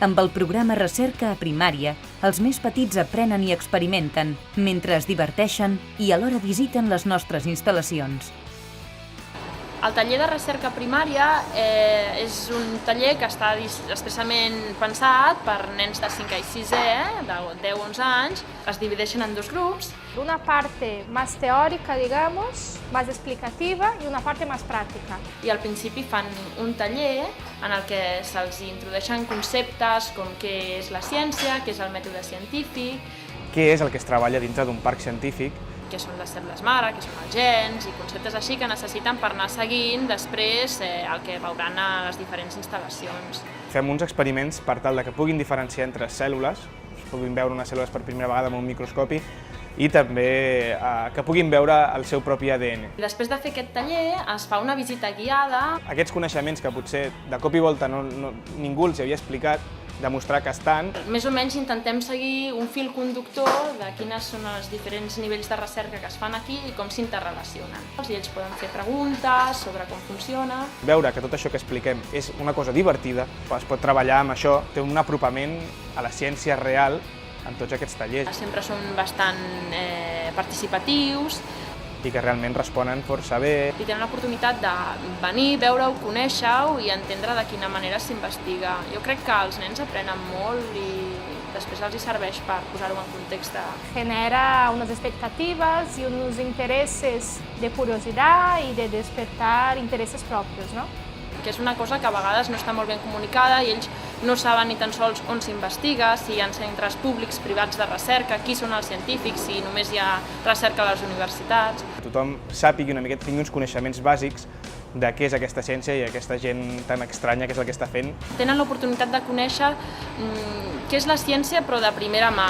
Amb el programa Recerca a Primària, els més petits aprenen i experimenten, mentre es diverteixen i alhora visiten les nostres instal·lacions. El taller de recerca primària és un taller que està expressament pensat per nens de 5 i 6è, de 10-11 anys. Es divideixen en dos grups. Una parte más teórica, digamos, más explicativa y una parte más práctica. I al principi fan un taller en el que se'ls introdueixen conceptes com què és la ciència, què és el mètode científic, què és el que es treballa dintre d'un parc científic, què són les cèl·lules mare, què són els gens i conceptes així que necessiten per anar seguint després el que veuran a les diferents instal·lacions. Fem uns experiments per tal que puguin diferenciar entre cèl·lules, puguin veure unes cèl·lules per primera vegada amb un microscopi i també que puguin veure el seu propi ADN. Després de fer aquest taller es fa una visita guiada. Aquests coneixements que potser de cop i volta ningú els havia explicat, demostrar que estan. Més o menys intentem seguir un fil conductor de quines són els diferents nivells de recerca que es fan aquí i com s'interrelacionen. I ells poden fer preguntes sobre com funciona. Veure que tot això que expliquem és una cosa divertida, es pot treballar amb això, té un apropament a la ciència real en tots aquests tallers. Sempre són bastant participatius. I que realment responen força bé. I tenen l'oportunitat de venir, veure-ho, conèixer-ho i entendre de quina manera s'investiga. Jo crec que els nens aprenen molt i després els serveix per posar-ho en context. Genera unas expectativas y unos intereses de curiosidad y de despertar intereses propios, ¿no? Que és una cosa que a vegades no està molt ben comunicada i ells no saben ni tan sols on s'investiga, si hi ha centres públics, privats de recerca, qui són els científics, si només hi ha recerca a les universitats. Tothom sàpigui una miqueta, tingui uns coneixements bàsics de què és aquesta ciència i aquesta gent tan estranya que és el que està fent. Tenen l'oportunitat de conèixer què és la ciència però de primera mà.